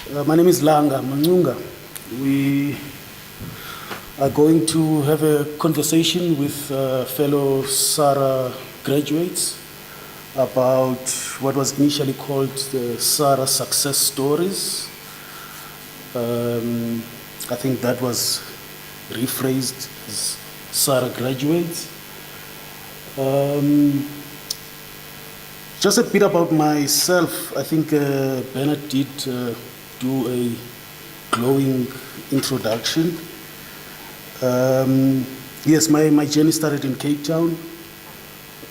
My name is Langa Mancunga. We are going to have a conversation with fellow SARA graduates about what was initially called the SARA success stories. I think that was rephrased as SARA graduates. Just a bit about myself. I think Bernard did do a glowing introduction. Yes, my journey started in Cape Town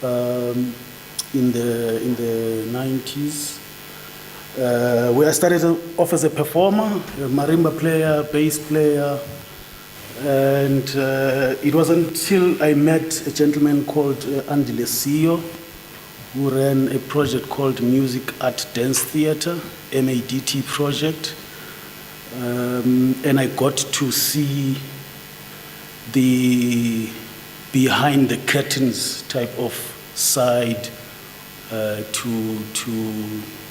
in the 90s, where I started off as a performer, a marimba player, bass player, and it was until I met a gentleman called Andile Sio, who ran a project called Music Art Dance Theatre, MADT project, and I got to see the behind the curtains type of side to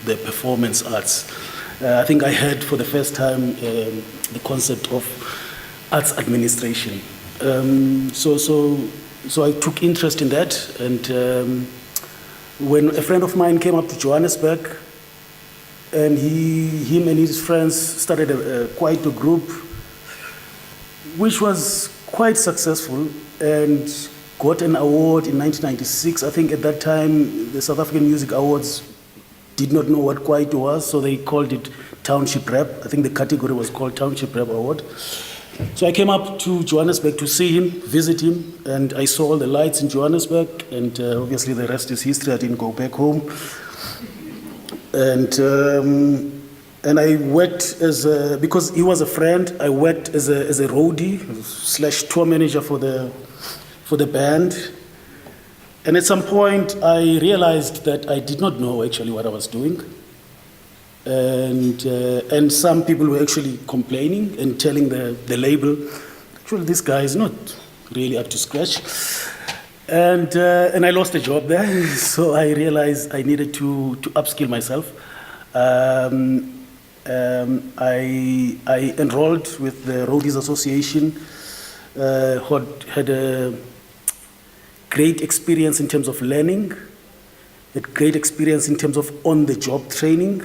the performance arts. I think I heard for the first time the concept of arts administration. So I took interest in that, and when a friend of mine came up to Johannesburg, and him and his friends started quite a group, which was quite successful and got an award in 1996. I think at that time, the South African Music Awards did not know what Kwaito was, so they called it Township Rap. I think the category was called Township Rap Award. So I came up to Johannesburg to see him, visit him, and I saw all the lights in Johannesburg, and obviously the rest is history. I didn't go back home. And I worked because he was a friend, I worked as a roadie / tour manager for the band. And at some point, I realized that I did not know actually what I was doing. And some people were actually complaining and telling the label, actually this guy is not really up to scratch. And I lost a job there, so I realized I needed to upskill myself. I enrolled with the Roadies Association, had a great experience in terms of learning, had great experience in terms of on-the-job training.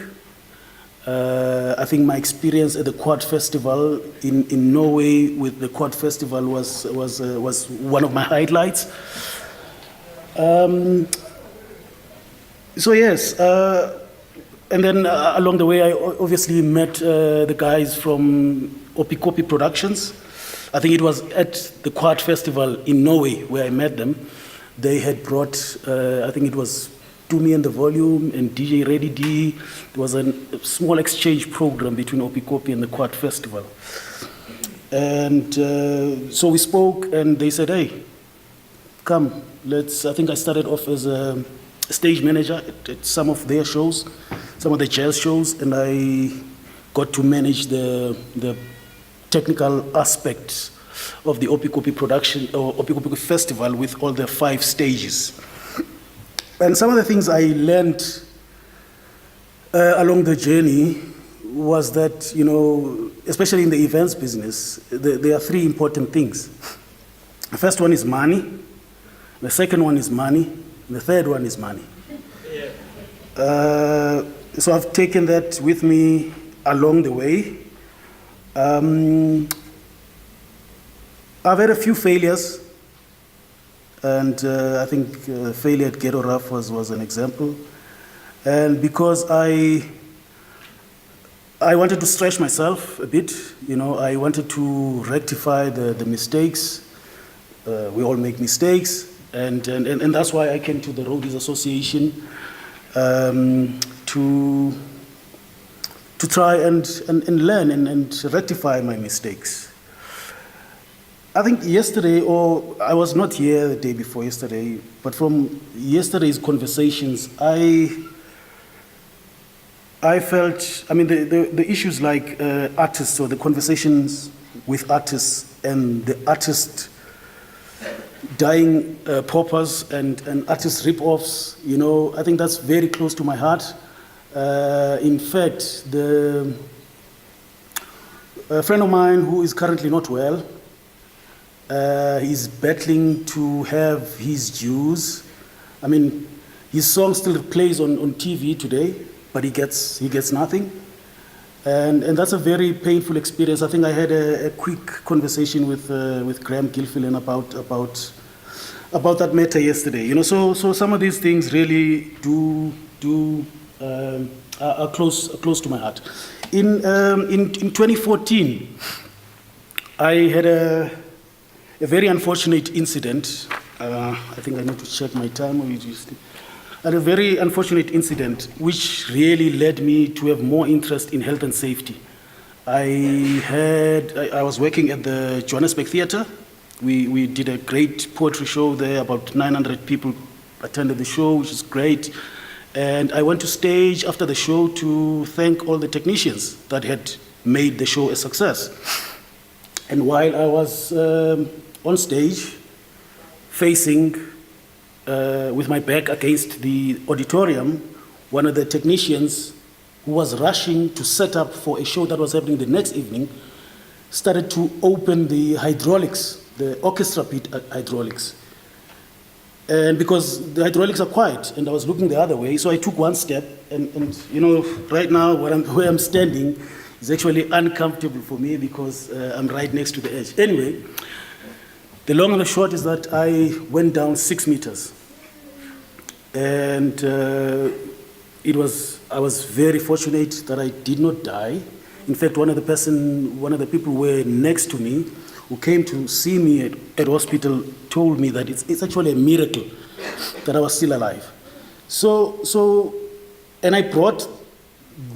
I think my experience at the Quad Festival in Norway with the Quad Festival was one of my highlights. So yes, and then along the way I obviously met the guys from Opikopi Productions. I think it was at the Quad Festival in Norway where I met them. They had brought, I think it was Tumi and the Volume and DJ Ready D. There was a small exchange program between Opikopi and the Quad Festival. And so we spoke and they said, hey, come, I think I started off as a stage manager at some of their shows, some of the jazz shows, and I got to manage the technical aspects of the Opikopi production or Opikopi Festival with all the 5 stages. And some of the things I learned along the journey was that, you know, especially in the events business, there are 3 important things. The first one is money, the second one is money, and the third one is money. Yeah. So I've taken that with me along the way. I've had a few failures, and I think failure at Ghetto Rough was an example. And because I wanted to stretch myself a bit, you know, I wanted to rectify the mistakes. We all make mistakes, and that's why I came to the Roadies Association to try and learn and rectify my mistakes. I think yesterday, or I was not here the day before yesterday, but from yesterday's conversations, I felt, I mean, the issues like artists, or the conversations with artists and the artist dying paupers and artist rip-offs, you know, I think that's very close to my heart. In fact, a friend of mine who is currently not well. He's battling to have his dues. I mean, his song still plays on TV today, but he gets nothing. And that's a very painful experience. I think I had a quick conversation with Graham Gilfillan about that matter yesterday. You know, so some of these things really are close to my heart. In 2014, I had a very unfortunate incident. I think I need to check my time. I had a very unfortunate incident which really led me to have more interest in health and safety. I was working at the Johannesburg Theatre. We did a great poetry show there. About 900 people attended the show, which is great. And I went to stage after the show to thank all the technicians that had made the show a success. And while I was on stage, facing with my back against the auditorium, one of the technicians who was rushing to set up for a show that was happening the next evening started to open the hydraulics, the orchestra pit hydraulics. And because the hydraulics are quiet, and I was looking the other way, so I took one step, and you know, right now where I'm standing is actually uncomfortable for me because I'm right next to the edge. Anyway, the long and the short is that I went down 6 meters. And I was very fortunate that I did not die. In fact, one of the people who were next to me, who came to see me at hospital, told me that it's actually a miracle that I was still alive. And I brought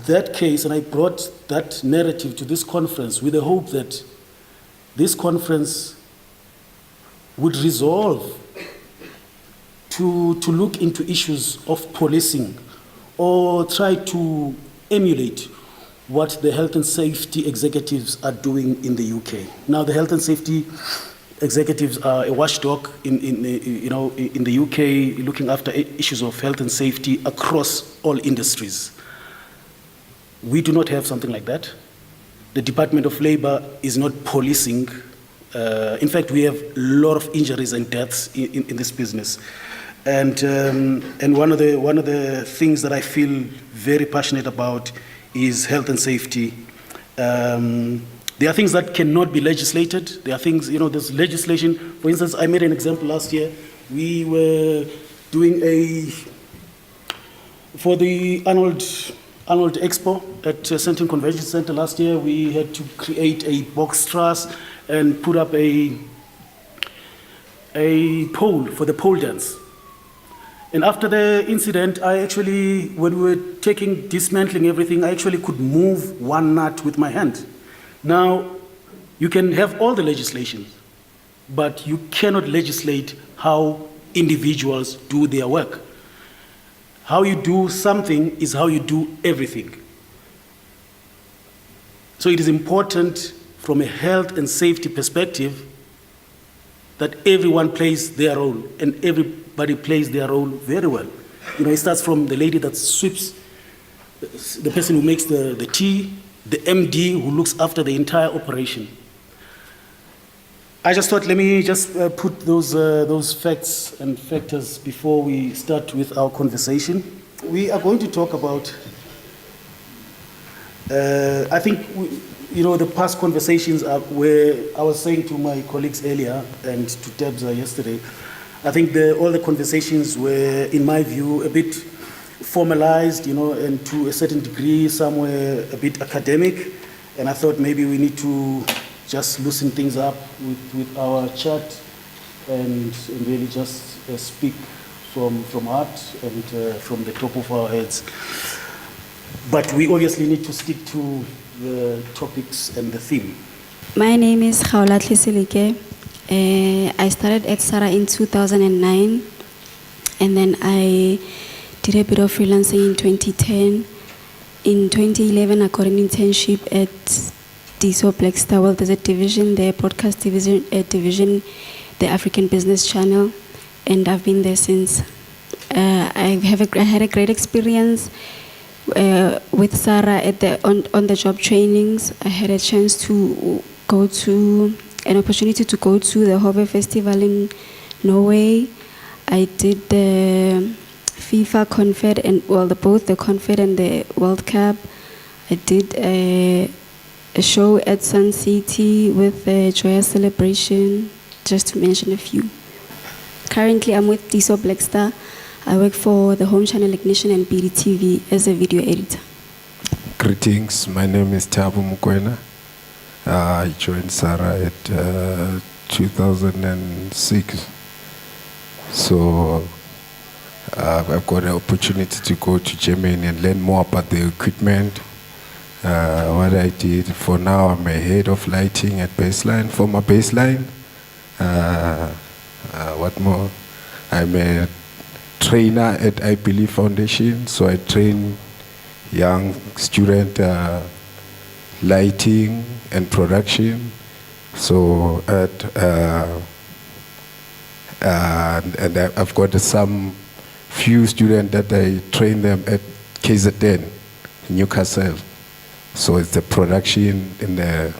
that case and I brought that narrative to this conference with the hope that this conference would resolve to look into issues of policing or try to emulate what the health and safety executives are doing in the UK. Now, the health and safety executives are a watchdog in the UK, looking after issues of health and safety across all industries. We do not have something like that. The Department of Labour is not policing. In fact, we have a lot of injuries and deaths in this business. And one of the things that I feel very passionate about is health and safety. There are things that cannot be legislated. There are things, there's legislation. For instance, I made an example last year. We were doing for the Arnold Expo at Sandton Convention Center last year, we had to create a box truss and put up a pole for the pole dance. And after the incident, when we were dismantling everything, I actually could move one nut with my hand. Now, you can have all the legislation, but you cannot legislate how individuals do their work. How you do something is how you do everything. So it is important from a health and safety perspective that everyone plays their role, and everybody plays their role very well. It starts from the lady that sweeps, the person who makes the tea, the MD who looks after the entire operation. I just thought, let me just put those facts and factors before we start with our conversation. We are going to talk about, I think, the past conversations are where I was saying to my colleagues earlier and to Debza yesterday, I think all the conversations were, in my view, a bit formalized, and to a certain degree, somewhere a bit academic. And I thought maybe we need to just loosen things up with our chat and really just speak from heart and from the top of our heads. But we obviously need to stick to the topics and the theme. My name is Gaolathle Seleke. I started at SARA in 2009, and then I did a bit of freelancing in 2010. In 2011, I got an internship at DSO Blackstar. Well, there's a division there, broadcast division, the African Business Channel, and I've been there since. I had a great experience. with SARA at the on the job trainings. I had a chance to go to an opportunity to go to the Hove Festival in Norway. I did the FIFA Confed and both the Confed and the World Cup. I did a show at Sun City with the Joyous Celebration, just to mention a few. Currently, I'm with Tiso Blackstar. I work for the Home Channel Ignition and BDTV as a video editor. Greetings, my name is Thabo Mokoena. I joined SARA at 2006. So I've got an opportunity to go to Germany and learn more about the equipment. What I did for now, I'm a head of lighting at Baseline, former Baseline. What more? I'm a trainer at I Believe Foundation, so I train young student lighting and production. So and I've got some few students that I train them at KZN, Newcastle. So it's the production in the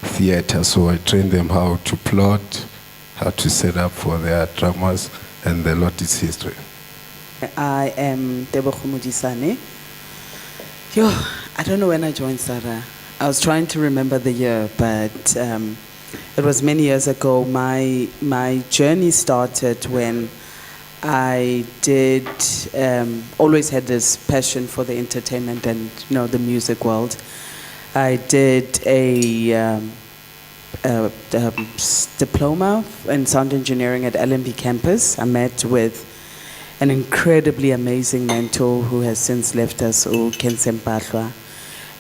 theater. So I train them how to plot, how to set up for their dramas, and the lot is history. I am Tebogo Modisane. I don't know when I joined SARA. I was trying to remember the year, but it was many years ago. My journey started when I did always had this passion for the entertainment and the music world. I did a diploma in sound engineering at LMB campus. I met with an incredibly amazing mentor who has since left us, Ken Sempatwa.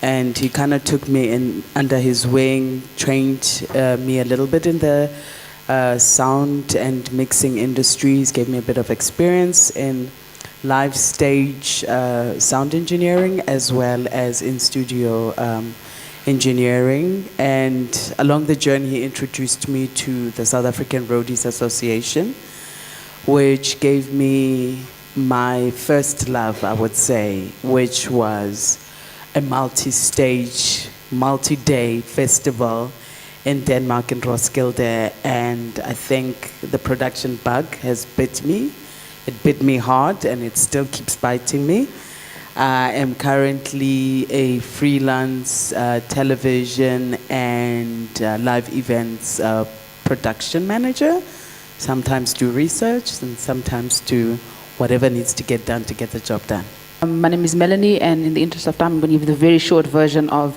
And he kind of took me in under his wing, trained me a little bit in the sound and mixing industries, gave me a bit of experience in live stage sound engineering as well as in studio engineering. And along the journey, he introduced me to the South African Roadies Association, which gave me my first love, I would say, which was a multi-stage, multi-day festival in Denmark and Roskilde. And I think the production bug has bit me. It bit me hard and it still keeps biting me. I am currently a freelance television and live events production manager. Sometimes do research and sometimes do whatever needs to get done to get the job done. My name is Melony, and in the interest of time, I'm going to give the very short version of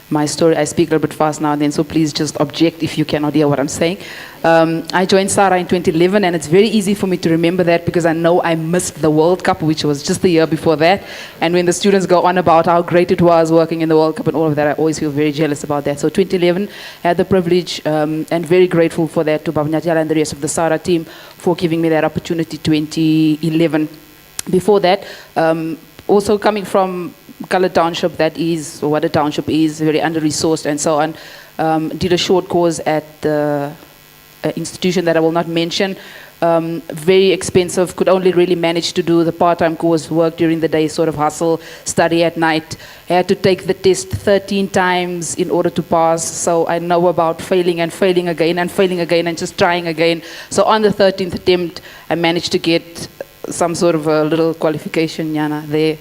my story. I speak a little bit fast now and then, so please just object if you cannot hear what I'm saying. I joined SARA in 2011, and it's very easy for me to remember that because I know I missed the World Cup, which was just the year before that. And when the students go on about how great it was working in the World Cup and all of that, I always feel very jealous about that. So 2011, I had the privilege and very grateful for that to Babanyatjala and the rest of the SARA team for giving me that opportunity 2011. Before that, also coming from Gala Township, that is what a township is, very under-resourced and so on. Did a short course at the institution that I will not mention. Very expensive, could only really manage to do the part-time course, work during the day, sort of hustle, study at night. I had to take the test 13 times in order to pass, so I know about failing and failing again and failing again and just trying again. So on the 13th attempt, I managed to get some sort of a little qualification, Yana, there.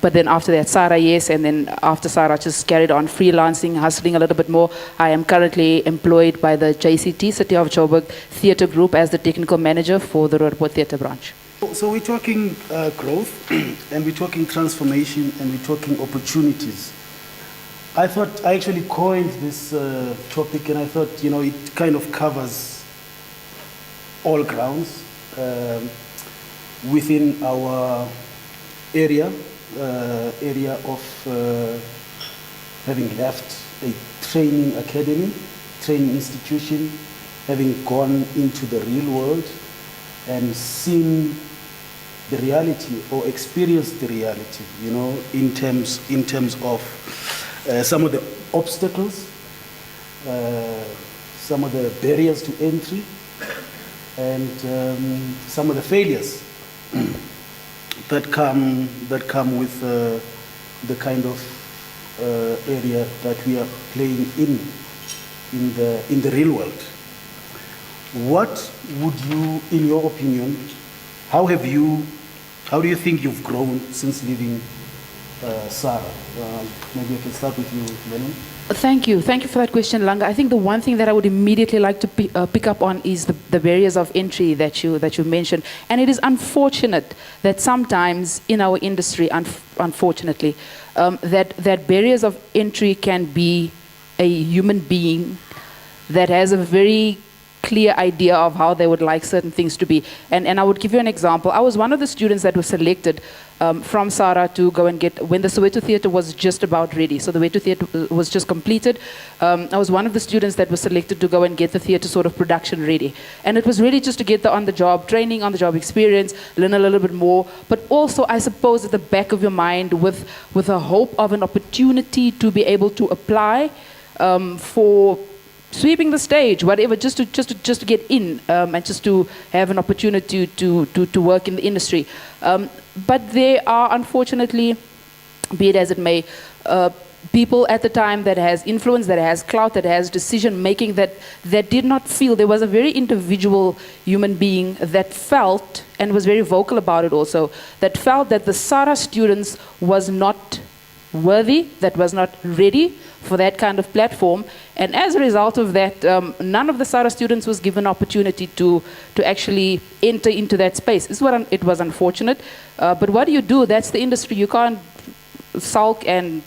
But then after that, SARA, yes, and then after SARA, just carried on freelancing, hustling a little bit more. I am currently employed by the JCT, City of Joburg Theatre Group, as the technical manager for the Roadport Theatre branch. So we're talking growth, and we're talking transformation, and we're talking opportunities. I thought, I actually coined this topic, and I thought, it kind of covers all grounds within our area of having left a training academy, training institution, having gone into the real world and seen the reality or experienced the reality, in terms of some of the obstacles, some of the barriers to entry, and some of the failures that come with the kind of area that we are playing in the real world. What would you, in your opinion, how do you think you've grown since leaving SARA? Maybe I can start with you, Melony. Thank you for that question, Langa. I think the one thing that I would immediately like to pick up on is the barriers of entry that you mentioned. And it is unfortunate that sometimes in our industry, unfortunately, that barriers of entry can be a human being that has a very clear idea of how they would like certain things to be. And I would give you an example. I was one of the students that was selected from SARA to go and get, when the Soweto Theatre was just about ready, so the Soweto Theatre was just completed, I was one of the students that was selected to go and get the theatre sort of production ready. And it was really just to get the on-the-job training, on-the-job experience, learn a little bit more, but also, I suppose, at the back of your mind with a hope of an opportunity to be able to apply for sweeping the stage, whatever, just to get in and just to have an opportunity to work in the industry. But there are, unfortunately, be it as it may, people at the time that has influence, that has clout, that has decision making, that did not feel. There was a very individual human being that felt, and was very vocal about it also, that felt that the SARA students was not worthy, that was not ready for that kind of platform. And as a result of that, none of the SARA students was given opportunity to actually enter into that space. It was unfortunate. But what do? That's the industry. You can't sulk and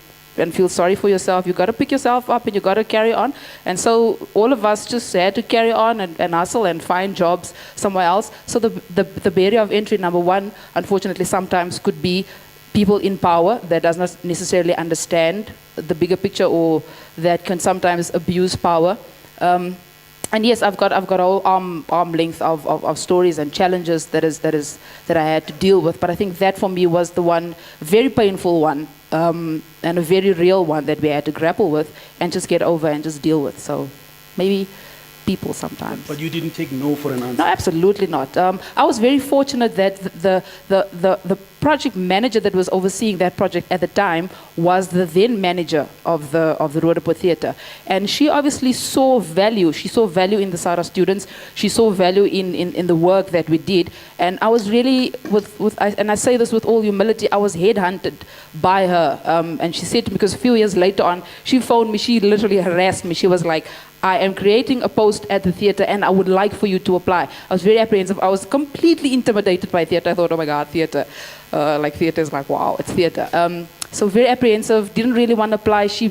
feel sorry for yourself. You got to pick yourself up and you got to carry on. And so all of us just had to carry on and hustle and find jobs somewhere else. So the barrier of entry, number one, unfortunately, sometimes could be people in power that does not necessarily understand the bigger picture, or that can sometimes abuse power. And yes, I've got all arm length of stories and challenges that I had to deal with. But I think that for me was the one very painful one, and a very real one that we had to grapple with and just get over and just deal with. So maybe people sometimes. But you didn't take no for an answer. No, absolutely not. I was very fortunate that the project manager that was overseeing that project at the time was the then manager of the Roodepoort Theatre. And she obviously saw value. She saw value in the SARA students. She saw value in the work that we did. And I was really, and I say this with all humility, I was headhunted by her. And she said to me, because a few years later on, she phoned me, she literally harassed me. She was like, I am creating a post at the theatre and I would like for you to apply. I was very apprehensive. I was completely intimidated by theatre. I thought, oh my God, theatre. Like theatre is like, wow, it's theatre. So very apprehensive, didn't really want to apply. She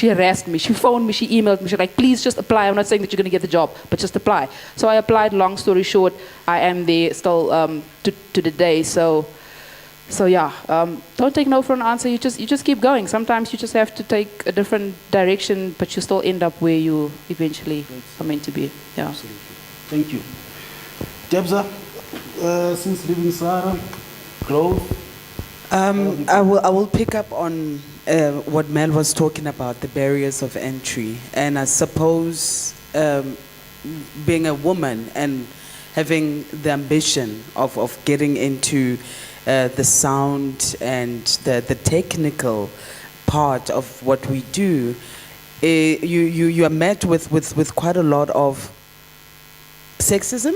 harassed me. She phoned me, she emailed me. She was like, please just apply. I'm not saying that you're going to get the job, but just apply. So I applied. Long story short, I am there still to the day. So yeah, don't take no for an answer. You just keep going. Sometimes you just have to take a different direction, but you still end up where you eventually are meant to be. Yeah. Absolutely. Thank you. Debza, since leaving SARA, growth? I will pick up on what Mel was talking about, the barriers of entry. And I suppose being a woman and having the ambition of getting into the sound and the technical part of what we do, you are met with quite a lot of sexism,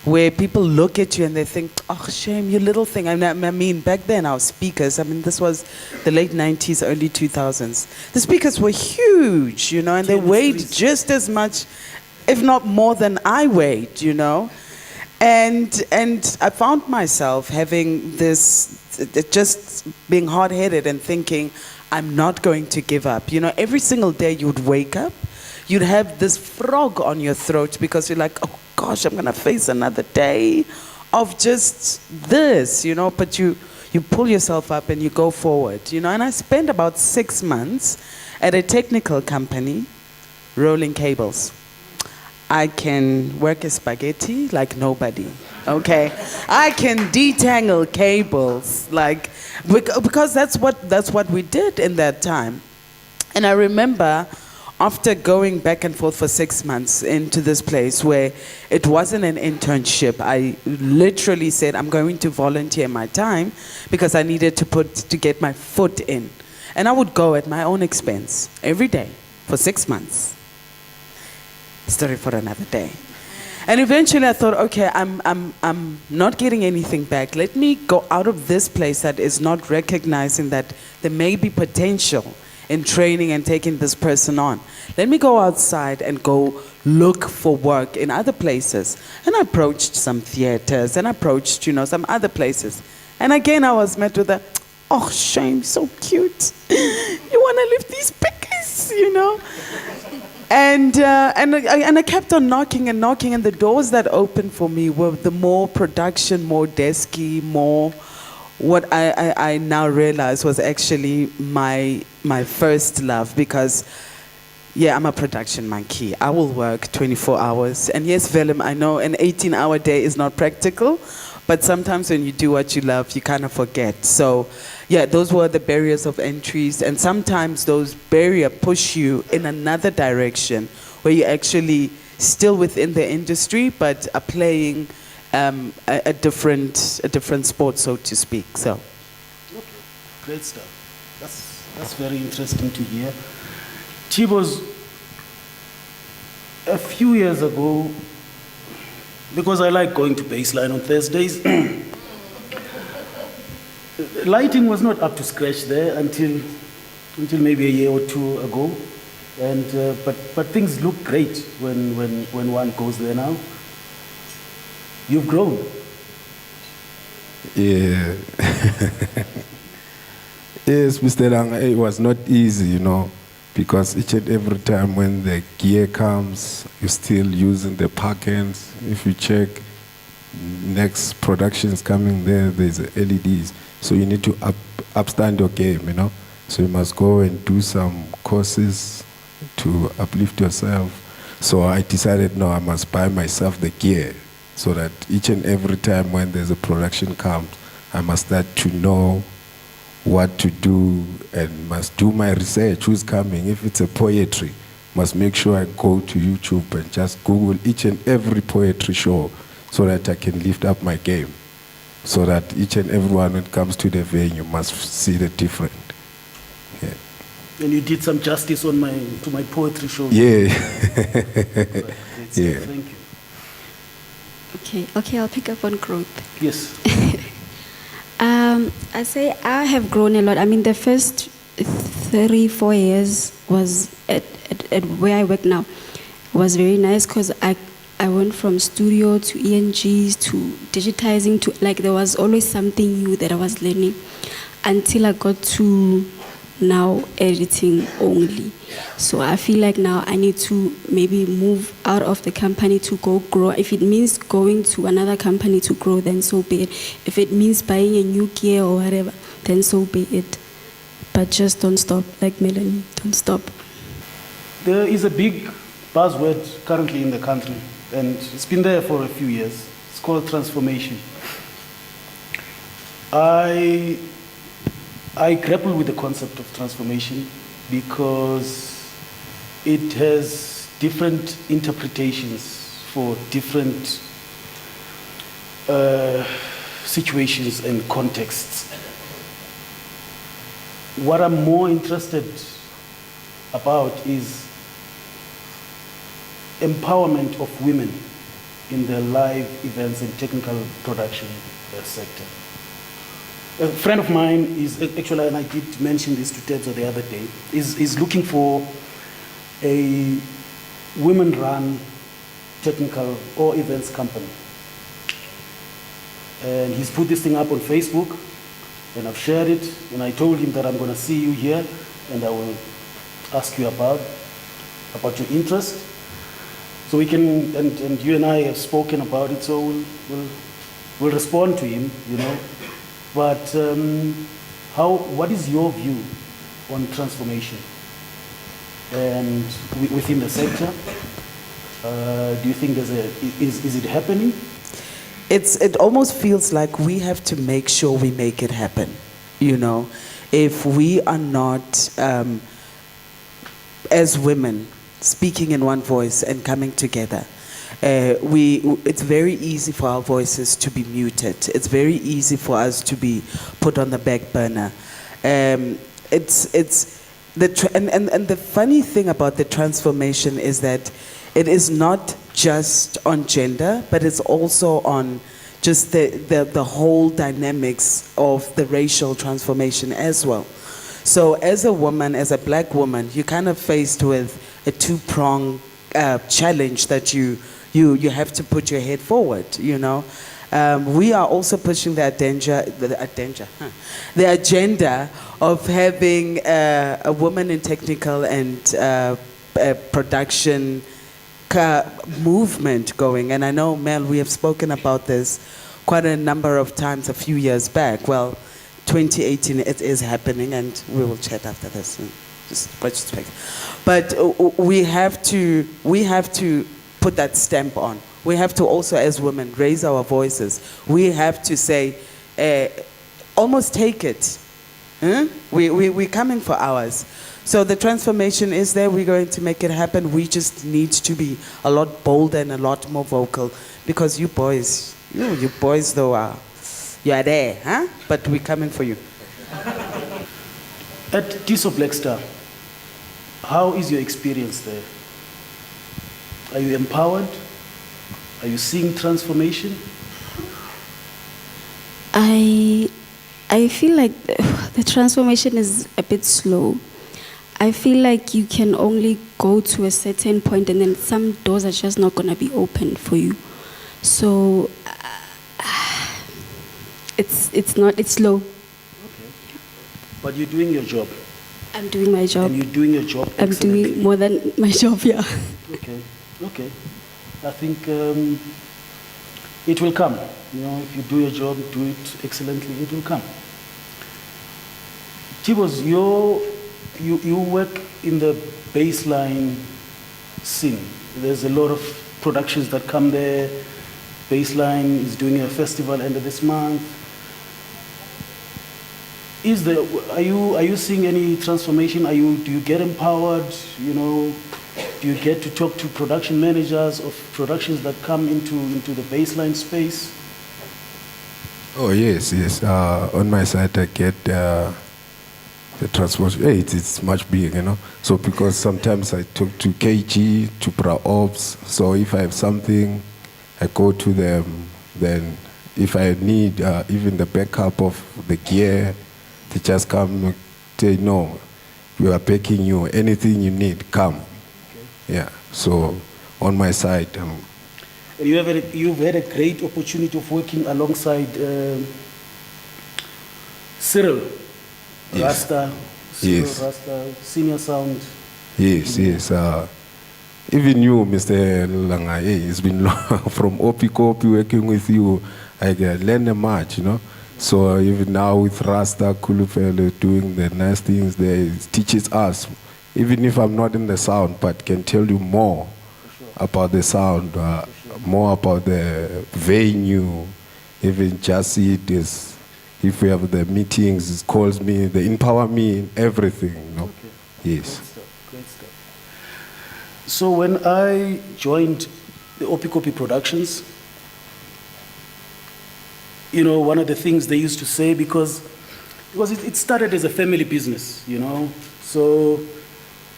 where people look at you and they think, oh, shame, you little thing. I mean, back then our speakers, this was the late 90s, early 2000s. The speakers were huge, and they weighed just as much, if not more than I weighed, And I found myself having this, just being hard-headed and thinking, I'm not going to give up. Every single day you'd wake up, you'd have this frog on your throat because you're like, oh gosh, I'm going to face another day of just this, but you pull yourself up and you go forward, And I spent about 6 months at a technical company rolling cables. I can work a spaghetti like nobody, okay? I can detangle cables because that's what we did in that time. And I remember after going back and forth for 6 months into this place where it wasn't an internship, I literally said, I'm going to volunteer my time because I needed to get my foot in. And I would go at my own expense every day for 6 months. Story for another day. And eventually I thought, okay, I'm not getting anything back. Let me go out of this place that is not recognizing that there may be potential in training and taking this person on. Let me go outside and go look for work in other places. And I approached some theaters and approached, some other places. And again, I was met with a, oh, shame, so cute. You want to lift these pickers, And I kept on knocking, and the doors that opened for me were the more production, more desky, more what I now realize was actually my first love, because yeah, I'm a production monkey. I will work 24 hours. And yes, Willem, I know an 18-hour day is not practical, but sometimes when you do what you love, you kind of forget. So yeah, those were the barriers of entries, and sometimes those barriers push you in another direction where you're actually still within the industry, but are playing a different sport, so to speak. So, okay. Great stuff. That's very interesting to hear. Tebo's, a few years ago, because I like going to baseline on Thursdays, lighting was not up to scratch there until maybe a year or two ago, and but things look great when one goes there now. You've grown. Yeah. Yes, Mr. Langa, it was not easy, because each and every time when the gear comes, you're still using the pack-ends. If you check, next production is coming there's LEDs. So you need to upstand your game, So you must go and do some courses to uplift yourself. So I decided, no, I must buy myself the gear, so that each and every time when there's a production comes, I must start to know what to do and must do my research, who's coming. If it's a poetry, must make sure I go to YouTube and just Google each and every poetry show so that I can lift up my game. So that each and everyone when it comes to the venue must see the different. Yeah. And you did some justice to my poetry show. Yeah. Yeah. Thank you. Okay, I'll pick up on growth. Yes. I say I have grown a lot. I mean, the first 3-4 years was at where I work now was very nice, because I went from studio to ENGs to digitizing to, there was always something new that I was learning, until I got to now editing only. So I feel like now I need to maybe move out of the company to go grow. If it means going to another company to grow, then so be it. If it means buying a new gear or whatever, then so be it. But just don't stop, like Melony, don't stop. There is a big buzzword currently in the country, and it's been there for a few years. It's called transformation. I grapple with the concept of transformation because it has different interpretations for different situations and contexts. What I'm more interested about is empowerment of women in the live events and technical production sector. A friend of mine is actually, and I did mention this to Tebogo the other day, is looking for a women-run technical or events company. And he's put this thing up on Facebook, and I've shared it, and I told him that I'm going to see you here, and I will ask you about your interest. So we can, and you and I have spoken about it, so we'll respond to him, But what is your view on transformation and within the sector? Do you think is it happening? It almost feels like we have to make sure we make it happen. If we are not as women, speaking in one voice and coming together. It's very easy for our voices to be muted. It's very easy for us to be put on the back burner. And the funny thing about the transformation is that it is not just on gender, but it's also on just the whole dynamics of the racial transformation as well. So as a woman, as a black woman, you're kind of faced with a two-pronged challenge that you have to put your head forward, you know. We are also pushing the agenda of having a woman in technical and production movement going. And I know, Mel, we have spoken about this quite a number of times a few years back. Well, 2018, it is happening, and we will chat after this. Just retrospect. But we have to put that stamp on. We have to also, as women, raise our voices. We have to say, almost take it. Huh? We're coming for ours. So the transformation is there. We're going to make it happen. We just need to be a lot bolder and a lot more vocal, because you boys though you are there, huh? But we're coming for you. At TISO Black Star, how is your experience there? Are you empowered? Are you seeing transformation? I feel like the transformation is a bit slow. I feel like you can only go to a certain point, and then some doors are just not going to be open for you. So it's slow. Okay. But you're doing your job. I'm doing my job. And you're doing your job I'm excellently. doing more than my job, yeah. Okay. I think it will come. You know, if you do your job, do it excellently, it will come. Tibos, you work in the baseline scene. There's a lot of productions that come there. Baseline is doing a festival end of this month. Are you seeing any transformation? Do you get empowered? You know, do you get to talk to production managers of productions that come into the baseline space? Oh yes. On my side, I get the transformation. It's much bigger, you know. So because sometimes I talk to KG, to Pra Ops. So if I have something, I go to them. Then if I need even the backup of the gear, they just come and say, no, we are backing you. Anything you need, come. Okay. Yeah. So on my side. And you've had a great opportunity of working alongside Cyril. Yes. Rasta, Senior Sound. Yes. Even you, Mr. Langa, it's been long from Opikopi working with you. I learned much, you know. So even now with Rasta, Kulufele doing the nice things there, it teaches us, even if I'm not in the sound, but can tell you more about the sound, more about the venue, even just see this. If we have the meetings, it calls me, they empower me in everything, you know? Okay. Yes. Great stuff. So when I joined the Opikopi Productions, you know, one of the things they used to say, because it started as a family business, you know. So,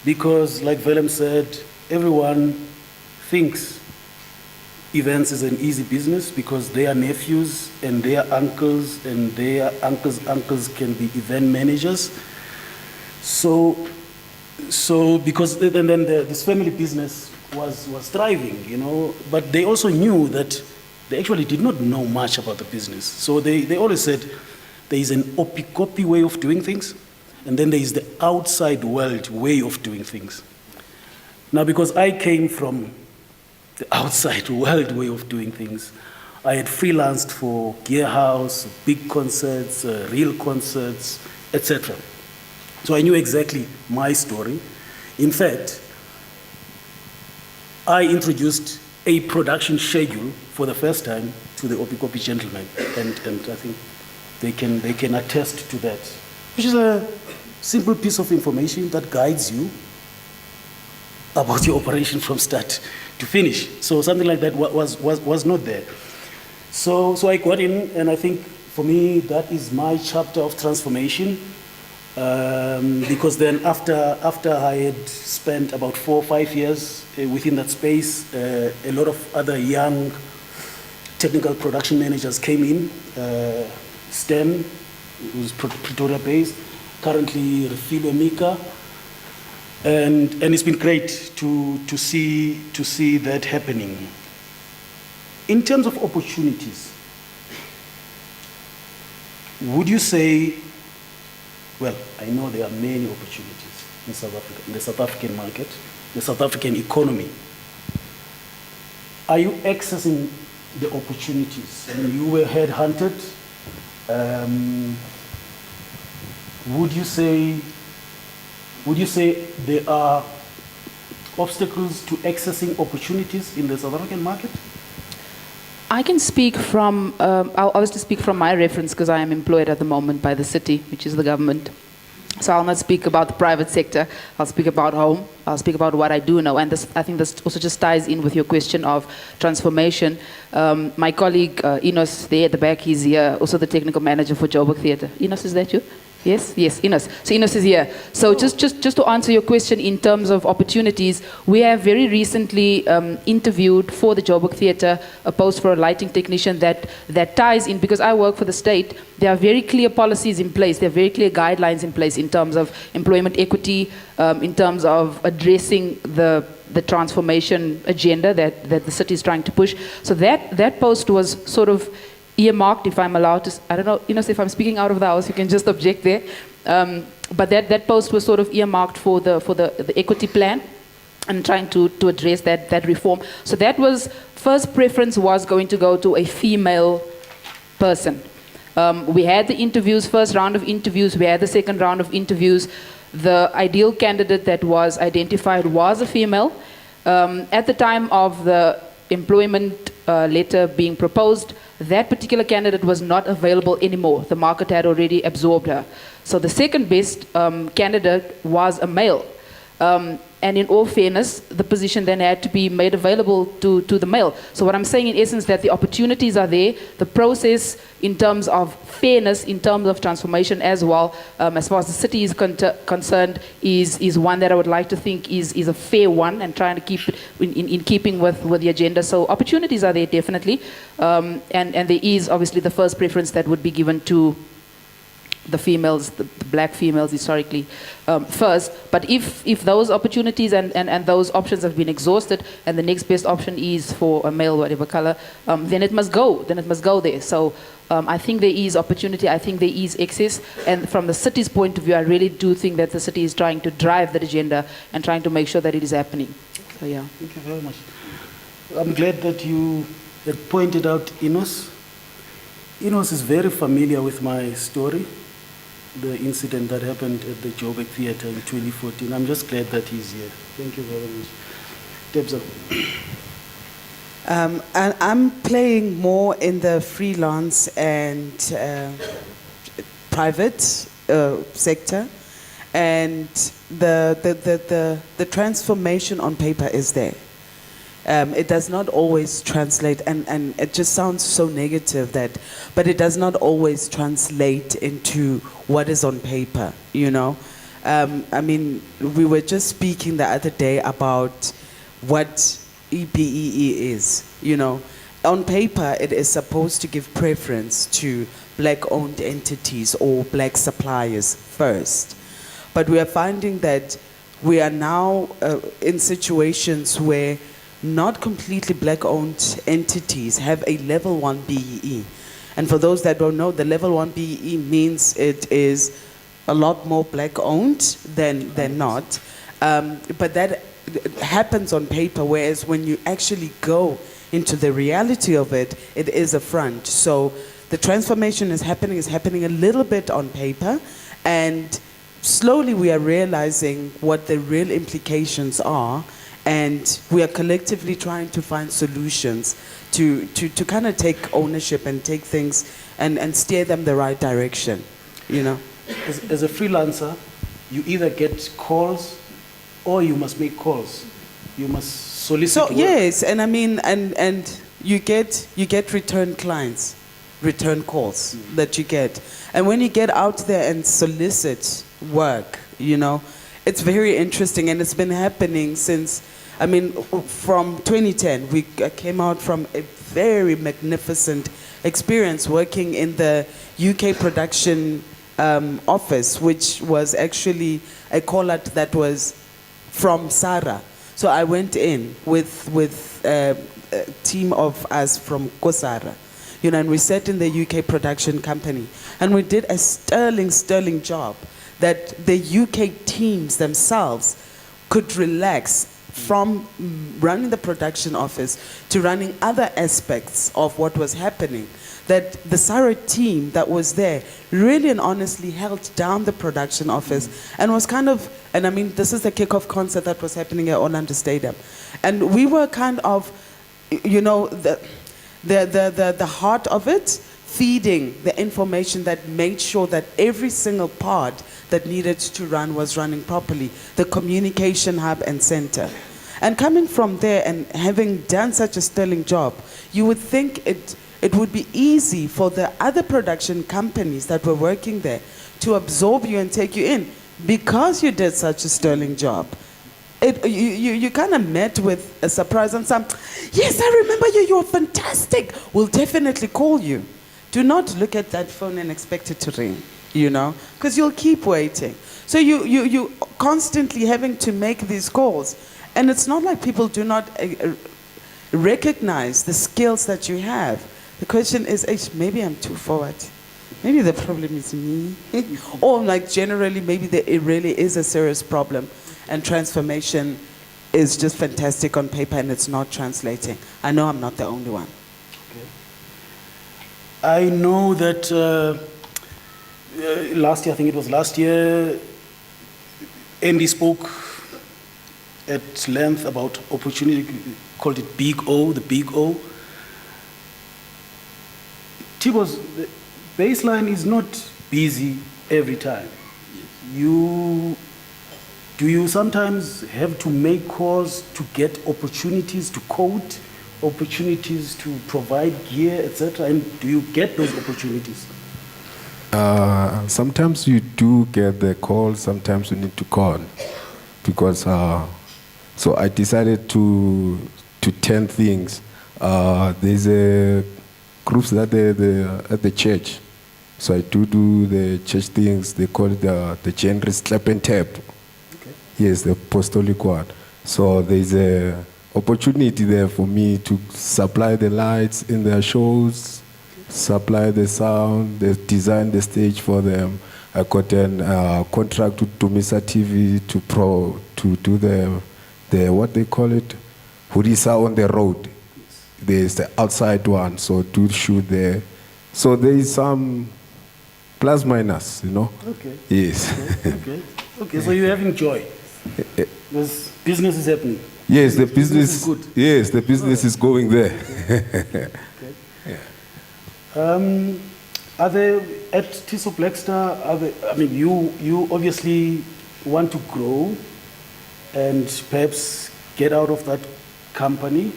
because like Willem said, everyone thinks events is an easy business because their nephews and their uncles and their uncles can be event managers. So because then this family business was thriving, you know, but they also knew that they actually did not know much about the business. So they always said there is an Opikopi way of doing things, and then there is the outside world way of doing things. Now, because I came from the outside world way of doing things, I had freelanced for Gear House, big concerts, real concerts, etc. So I knew exactly my story. In fact, I introduced a production schedule for the first time to the Opikopi gentlemen, and I think they can attest to that, which is a simple piece of information that guides you about your operation from start to finish. So something like that was not there. So I got in, and I think for me that is my chapter of transformation, because then after I had spent about 4 or 5 years within that space, a lot of other young technical production managers came in. STEM, who's Pretoria based, currently Refilwe Mika, and it's been great to see that happening. In terms of opportunities, would you say, well, I know there are many opportunities in South Africa, in the South African market, the South African economy. Are you accessing the opportunities? I mean, you were headhunted. Would you say there are obstacles to accessing opportunities in the South African market? I can speak from, I'll obviously speak from my reference because I am employed at the moment by the city, which is the government. So I'll not speak about the private sector. I'll speak about home. I'll speak about what I do know. And this, I think this also just ties in with your question of transformation. My colleague, Enos, there at the back, he's here, also the technical manager for Joburg Theatre. Enos, is that you? Yes, Enos. So Enos is here. So just to answer your question in terms of opportunities, we have very recently interviewed for the Joburg Theatre a post for a lighting technician that ties in, because I work for the state. There are very clear policies in place. There are very clear guidelines in place in terms of employment equity, in terms of addressing the transformation agenda that the city is trying to push. So that post was sort of earmarked, if I'm allowed to, I don't know, if I'm speaking out of the house, you can just object there. But that post was sort of earmarked for the equity plan and trying to address that reform. So that was, first preference was going to go to a female person. We had the interviews, first round of interviews, we had the second round of interviews. The ideal candidate that was identified was a female. At the time of the employment letter being proposed, that particular candidate was not available anymore. The market had already absorbed her. So the second best candidate was a male. And in all fairness, the position then had to be made available to the male. So what I'm saying in essence that the opportunities are there, the process in terms of fairness, in terms of transformation as well, as far as the city is concerned, is one that I would like to think is a fair one and trying to keep it in keeping with the agenda. So opportunities are there definitely. And there is obviously the first preference that would be given to the females, the black females historically first. But if those opportunities and those options have been exhausted and the next best option is for a male, whatever color, then it must go. Then it must go there. So I think there is opportunity. I think there is excess. And from the city's point of view, I really do think that the city is trying to drive that agenda and trying to make sure that it is happening. So yeah. Thank you very much. I'm glad that you had pointed out Enos. Enos is very familiar with my story, the incident that happened at the Joburg Theatre in 2014. I'm just glad that he's here. Thank you very much. Tebza. And I'm playing more in the freelance and private sector, and the transformation on paper is there. It does not always translate, and it just sounds so negative but it does not always translate into what is on paper, you know. I mean, we were just speaking the other day about what EPEE is, you know. On paper, it is supposed to give preference to black-owned entities or black suppliers first. But we are finding that we are now in situations where not completely black-owned entities have a level 1 BEE. And for those that don't know, the level 1 BEE means it is a lot more black-owned than not. But that happens on paper, whereas when you actually go into the reality of it, it is a front. So the transformation is happening a little bit on paper, and slowly we are realizing what the real implications are, and we are collectively trying to find solutions to kind of take ownership and take things and steer them the right direction, you know. As a freelancer, you either get calls or you must make calls. You must solicit So work. yes, and I mean, and you get return clients, return calls that you get, and when you get out there and solicit work, you know, it's very interesting, and it's been happening since. I mean, from 2010, we came out from a very magnificent experience working in the UK production office, which was actually a call-out that was from SARA. So I went in with a team of us from KOSARA, you know, and we sat in the UK production company, and we did a sterling job that the UK teams themselves could relax from running the production office to running other aspects of what was happening. That the SARA team that was there really and honestly held down the production office and was kind of, and I mean, this is the kickoff concert that was happening at Orlando Stadium. And we were kind of, you know, the heart of it, feeding the information that made sure that every single part that needed to run was running properly, the communication hub and center. And coming from there and having done such a sterling job, you would think it would be easy for the other production companies that were working there to absorb you and take you in because you did such a sterling job. You kind of met with a surprise and some, yes, I remember you, you're fantastic. We'll definitely call you. Do not look at that phone and expect it to ring, you know, because you'll keep waiting. So you constantly having to make these calls. And it's not like people do not recognize the skills that you have. The question is, maybe I'm too forward. Maybe the problem is me. Or like generally, maybe it really is a serious problem. And transformation is just fantastic on paper and it's not translating. I know I'm not the only one. I know that last year, I think it was last year, Andy spoke at length about opportunity, called it Big O, the Big O. Tibo's baseline is not busy every time. Do you sometimes have to make calls to get opportunities to code, opportunities to provide gear, etc.? And do you get those opportunities? Sometimes you do get the call, sometimes you need to call. Because, so I decided to turn things. There's a groups that at the church. So I do the church things, they call it the genres clap and tap. Okay. Yes, the apostolic one. So there's a opportunity there for me to supply the lights in their shows, supply the sound, design the stage for them. I got a contract with Dumisa TV to do the what they call it, Hurisa on the road. There's the outside one, so do shoot there. So there is some plus minus, you know. Okay. Yes. Okay. So you're having joy. Because business is happening. Yes, the business is good. Yes, the business is going there. Okay. Yeah. Are there at Tiso Blackstar? I mean, you obviously want to grow and perhaps get out of that company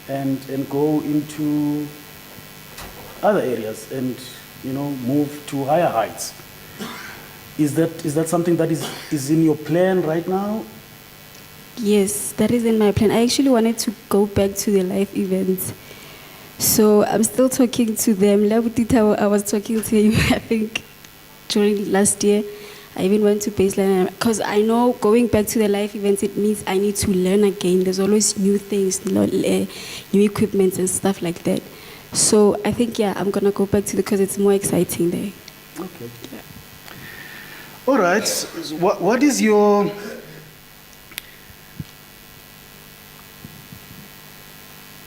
and go into other areas and, you know, move to higher heights. Is that something that is in your plan right now? Yes, that is in my plan. I actually wanted to go back to the live events. So I'm still talking to them. I was talking to him, I think, during last year. I even went to baseline because I know going back to the live events, it means I need to learn again. There's always new things, new equipment and stuff like that. So I think, yeah, I'm going to go back to because it's more exciting there. Okay. Yeah. All right. So what is your...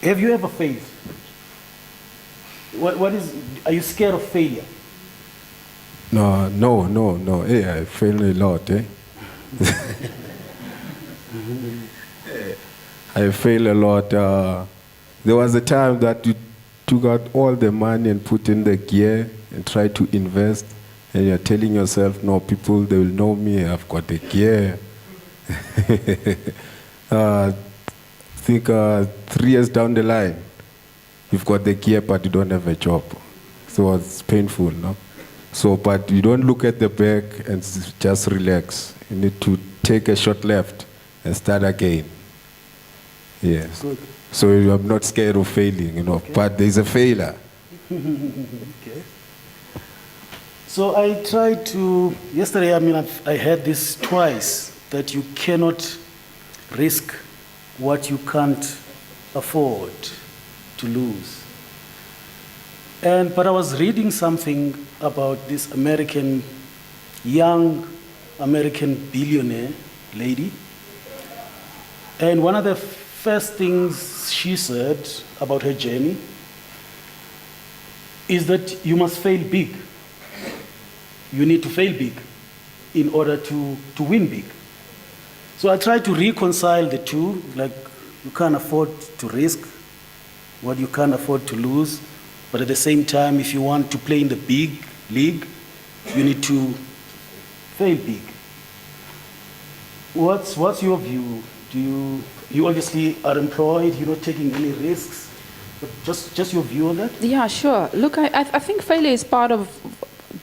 Have you ever failed? Are you scared of failure? No. Hey, I failed a lot, eh? I failed a lot. There was a time that you took out all the money and put in the gear and tried to invest, and you're telling yourself, no, people, they will know me, I've got the gear. think 3 years down the line, you've got the gear, but you don't have a job. So it's painful, no? So, but you don't look at the back and just relax. You need to take a short left and start again. Yes. Good. So I'm not scared of failing, you know, Okay. but there's a failure. Okay. So I tried to, yesterday, I had this twice, that you cannot risk what you can't afford to lose. But I was reading something about this young American billionaire lady. And one of the first things she said about her journey is that you must fail big. You need to fail big in order to win big. So I tried to reconcile the two, like you can't afford to risk what you can't afford to lose, but at the same time, if you want to play in the big league, you need to fail big. What's your view? You obviously are employed, you're not taking any risks, but just your view on that? Yeah, sure. Look, I think failure is part of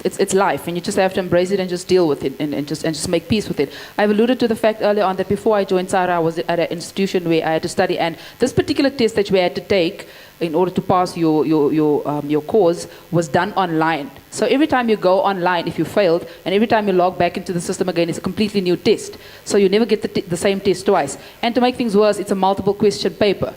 it's life, and you just have to embrace it and just deal with it and just make peace with it. I've alluded to the fact earlier on that before I joined SARA, I was at an institution where I had to study, and this particular test that we had to take in order to pass your course was done online. So every time you go online, if you failed, and every time you log back into the system again, it's a completely new test. So you never get the same test twice. And to make things worse, it's a multiple question paper.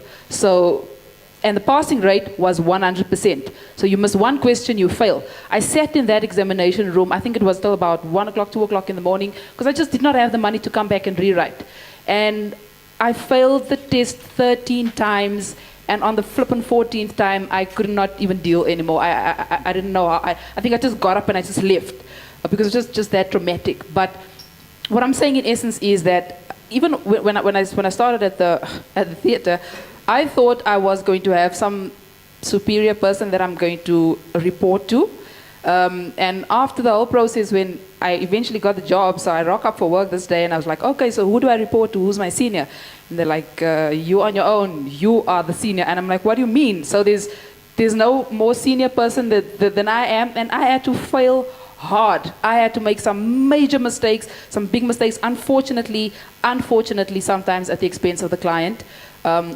And the passing rate was 100%. So you miss one question, you fail. I sat in that examination room, I think it was till about 1 o'clock, 2 o'clock in the morning, because I just did not have the money to come back and rewrite. And I failed the test 13 times, and on the flippin' 14th time, I could not even deal anymore. I didn't know how. I think I just got up and I just left, because it was just that traumatic. But what I'm saying in essence is that even when I started at the theater, I thought I was going to have some superior person that I'm going to report to. And after the whole process, when I eventually got the job, so I rock up for work this day and I was like, okay, so who do I report to? Who's my senior? And they're like, you on your own, you are the senior. And I'm like, what do you mean? So there's no more senior person than I am, and I had to fail hard. I had to make some major mistakes, some big mistakes, unfortunately, sometimes at the expense of the client.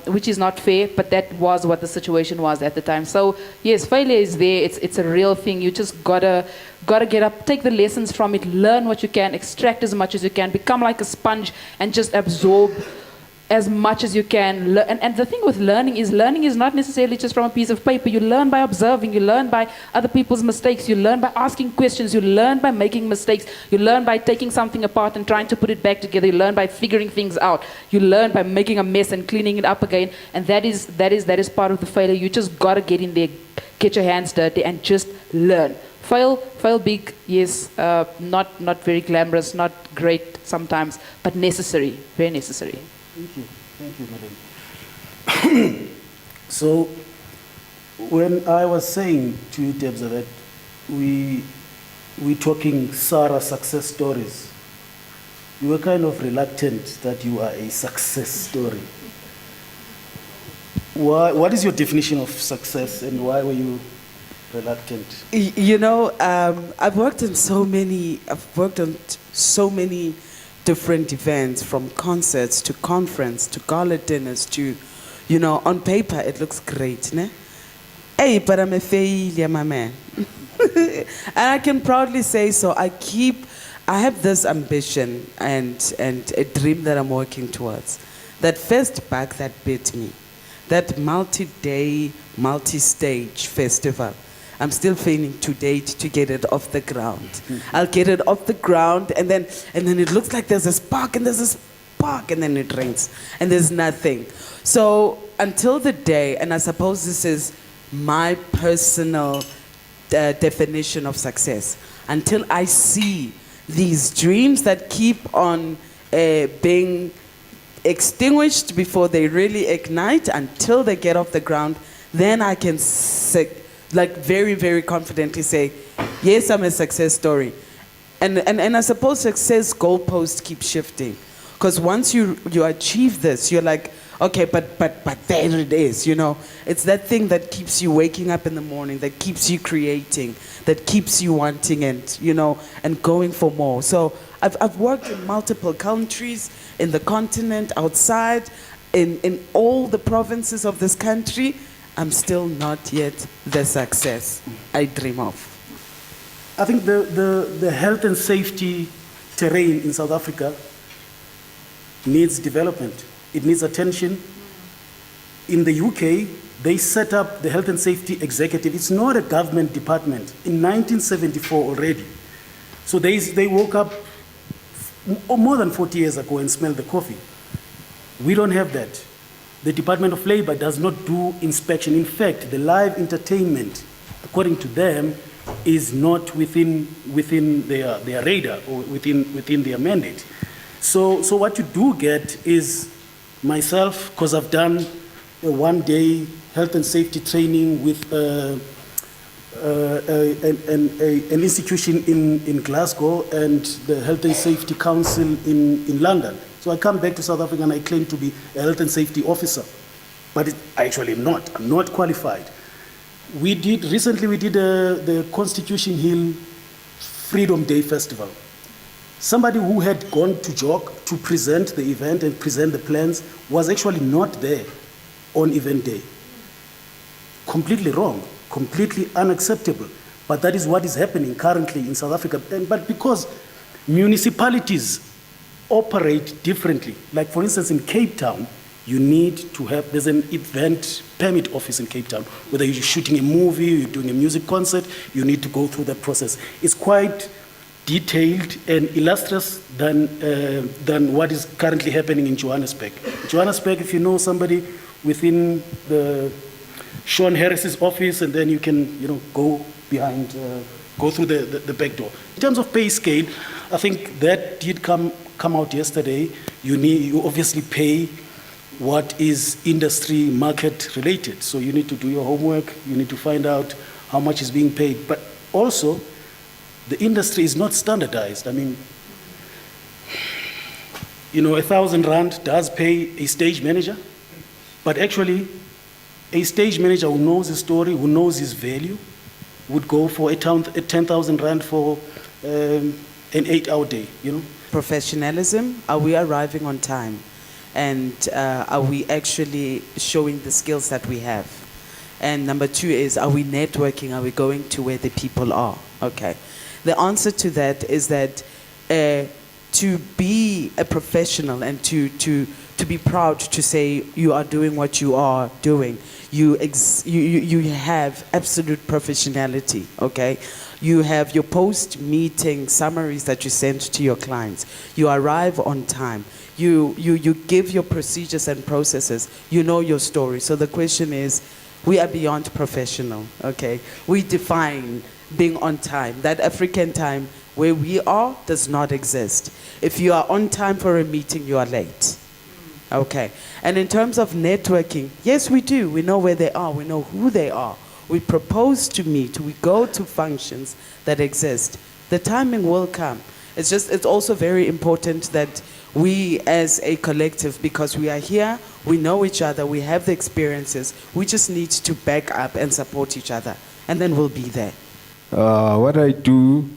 Which is not fair, but that was what the situation was at the time. So yes, failure is there. It's a real thing. You just gotta get up, take the lessons from it, learn what you can, extract as much as you can, become like a sponge and just absorb as much as you can. And the thing with learning is not necessarily just from a piece of paper. You learn by observing, you learn by other people's mistakes, you learn by asking questions, you learn by making mistakes, you learn by taking something apart and trying to put it back together, you learn by figuring things out, you learn by making a mess and cleaning it up again. And that is part of the failure. You just gotta get in there, get your hands dirty and just learn. Fail big, yes, not very glamorous, not great sometimes, but necessary, very necessary. Thank you, Melony. So, when I was saying to you, Debza, that we're talking SARA success stories, you were kind of reluctant that you are a success story. What is your definition of success, and why were you reluctant? You know, I've worked on so many different events, from concerts to conference to gala dinners to, you know, on paper it looks great, ne? Hey, but I'm a failure, my man. And I can proudly say so. I have this ambition and a dream that I'm working towards. That first bug that bit me, that multi-day, multi-stage festival, I'm still failing to date to get it off the ground. I'll get it off the ground, and then it looks like there's a spark, and then it rains, and there's nothing. So until the day, and I suppose this is my personal definition of success, until I see these dreams that keep on being extinguished before they really ignite, until they get off the ground, then I can very, very confidently say, yes, I'm a success story. And I suppose success goalposts keep shifting. Because once you achieve this, you're like, Okay, but there it is, you know. It's that thing that keeps you waking up in the morning, that keeps you creating, that keeps you wanting and, you know, and going for more. So I've worked in multiple countries, in the continent, outside, in all the provinces of this country. I'm still not yet the success I dream of. I think the health and safety terrain in South Africa needs development. It needs attention. In the UK, they set up the health and safety executive. It's not a government department. In 1974 already. So they woke up more than 40 years ago and smelled the coffee. We don't have that. The Department of Labor does not do inspection. In fact, the live entertainment, according to them, is not within their radar or within their mandate. So what you do get is myself, because I've done a one-day health and safety training with an institution in Glasgow and the Health and Safety Council in London. So I come back to South Africa and I claim to be a health and safety officer, but I actually am not. I'm not qualified. Recently we did the Constitution Hill Freedom Day Festival. Somebody who had gone to JOC to present the event and present the plans was actually not there on event day. Completely wrong, completely unacceptable. But that is what is happening currently in South Africa. But because municipalities operate differently, like for instance in Cape Town, you need to have, there's an event permit office in Cape Town. Whether you're shooting a movie, you're doing a music concert, you need to go through that process. It's quite detailed and illustrious than what is currently happening in Johannesburg. Johannesburg, if you know somebody within the Sean Harris's office, and then you can, you know, go behind, go through the back door. In terms of pay scale, I think that did come out yesterday. You obviously pay what is industry market related. So you need to do your homework, you need to find out how much is being paid. But also, the industry is not standardized. I mean, you know, 1,000 rand does pay a stage manager, but actually, a stage manager who knows his story, who knows his value, would go for a 10,000 rand for an 8-hour day, you know? Professionalism, are we arriving on time? And are we actually showing the skills that we have? And number two is, are we networking? Are we going to where the people are? Okay. The answer to that is that to be a professional and to be proud to say you are doing what you are doing, you have absolute professionality, okay? You have your post-meeting summaries that you send to your clients. You arrive on time. You give your procedures and processes. You know your story. So the question is, we are beyond professional, okay? We define being on time. That African time where we are does not exist. If you are on time for a meeting, you are late. Okay. And in terms of networking, yes, we do. We know where they are. We know who they are. We propose to meet. We go to functions that exist. The timing will come. It's also very important that we as a collective, because we are here, we know each other, we have the experiences, we just need to back up and support each other. And then we'll be there. What I do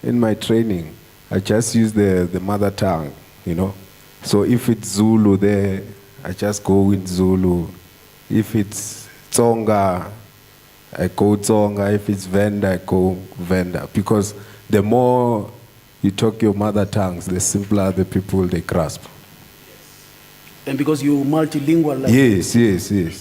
in my training, I just use the mother tongue, you know. So if it's Zulu there, I just go with Zulu. If it's Tsonga, I go Tsonga. If it's Venda, I go Venda. Because the more you talk your mother tongues, the simpler the people they grasp. And because you're multilingual. Like Yes.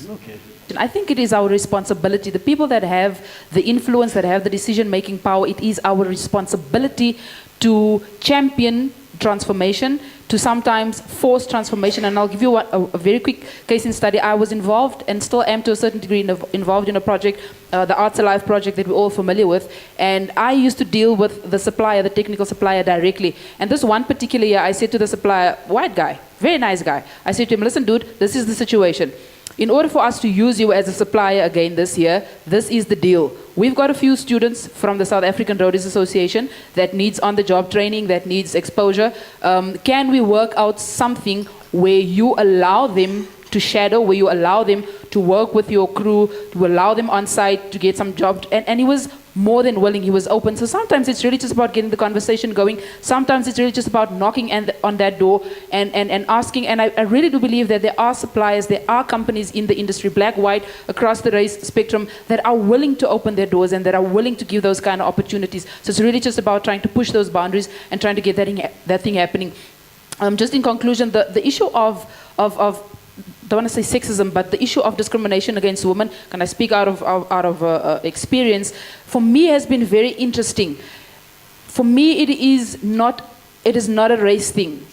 Okay. I think it is our responsibility. The people that have the influence, that have the decision-making power, it is our responsibility to champion transformation, to sometimes force transformation. And I'll give you a very quick case in study. I was involved and still am to a certain degree involved in a project, the Arts Alive project that we're all familiar with. And I used to deal with the supplier, the technical supplier directly. And this one particular year, I said to the supplier, white guy, very nice guy. I said to him, listen, dude, this is the situation. In order for us to use you as a supplier again this year, this is the deal. We've got a few students from the South African Roadies Association that needs on-the-job training, that needs exposure. Can we work out something where you allow them to shadow, where you allow them to work with your crew, to allow them on site to get some job. And he was more than willing, he was open. So sometimes it's really just about getting the conversation going. Sometimes it's really just about knocking on that door and asking. And I really do believe that there are suppliers, there are companies in the industry, black, white, across the race spectrum, that are willing to open their doors and that are willing to give those kind of opportunities. So it's really just about trying to push those boundaries and trying to get that thing happening. Just in conclusion, the issue of don't want to say sexism, but the issue of discrimination against women, can I speak out of experience, for me has been very interesting. For me, it is not a race thing.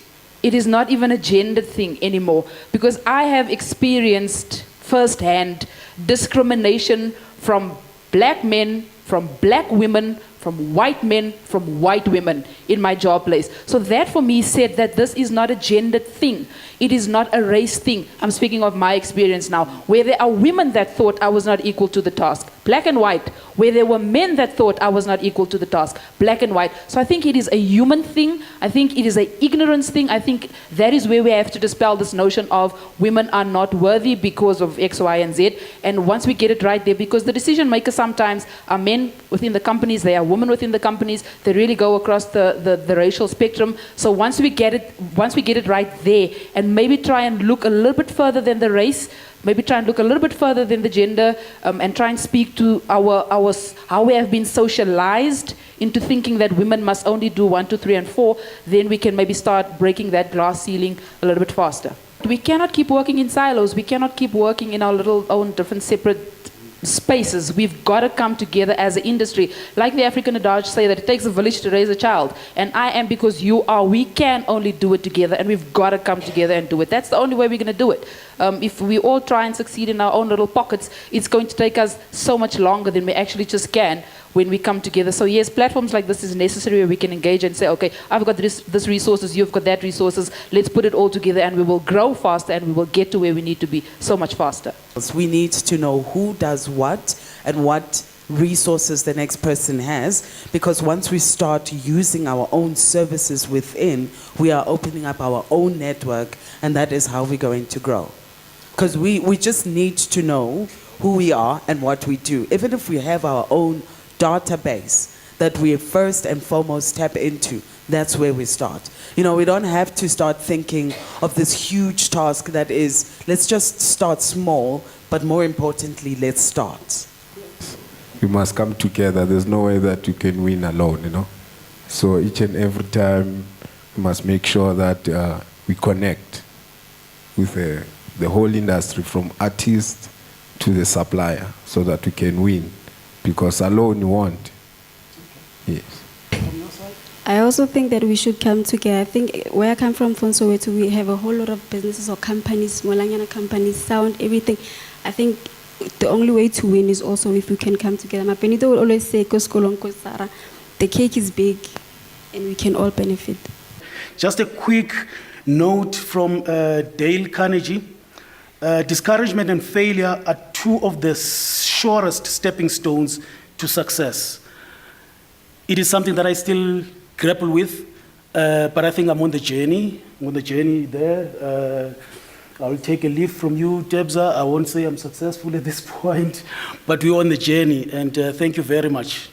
It is not even a gender thing anymore, because I have experienced firsthand discrimination from black men, from black women, from white men, from white women in my job place. So that for me said that this is not a gendered thing. It is not a race thing. I'm speaking of my experience now, where there are women that thought I was not equal to the task, black and white, where there were men that thought I was not equal to the task, black and white. So I think it is a human thing. I think it is an ignorance thing. I think that is where we have to dispel this notion of women are not worthy because of X, Y, and Z. And once we get it right there, because the decision makers sometimes are men within the companies, they are women within the companies, they really go across the racial spectrum. So once we get it right there, and maybe try and look a little bit further than the race, maybe try and look a little bit further than the gender, and try and speak to how we have been socialized into thinking that women must only do 1, 2, 3, and 4, then we can maybe start breaking that glass ceiling a little bit faster. We cannot keep working in silos. We cannot keep working in our little own different separate spaces. We've got to come together as an industry. Like the African adage say that it takes a village to raise a child. And I am because you are. We can only do it together, and we've got to come together and do it. That's the only way we're going to do it. If we all try and succeed in our own little pockets, it's going to take us so much longer than we actually just can when we come together. So yes, platforms like this is necessary where we can engage and say, okay, I've got this resources, you've got that resources, let's put it all together and we will grow faster and we will get to where we need to be so much faster. We need to know who does what and what resources the next person has, because once we start using our own services within, we are opening up our own network, and that is how we're going to grow. Because we just need to know who we are and what we do. Even if we have our own database that we first and foremost tap into, that's where we start. You know, we don't have to start thinking of this huge task that is, let's just start small, but more importantly, let's start. We must come together. There's no way that you can win alone, you know. So each and every time, we must make sure that we connect with the whole industry, from artist to the supplier, so that we can win. Because alone you won't. Yes. I also think that we should come together. I think where I come from Soweto, we have a whole lot of businesses or companies, Molanyana companies, sound, everything. I think the only way to win is also if we can come together. My Benito will always say, SARA, the cake is big and we can all benefit. Just a quick note from Dale Carnegie. Discouragement and failure are two of the surest stepping stones to success. It is something that I still grapple with, but I think I'm on the journey. I'm on the journey there. I'll take a leaf from you, Debza. I won't say I'm successful at this point, but we're on the journey, and thank you very much.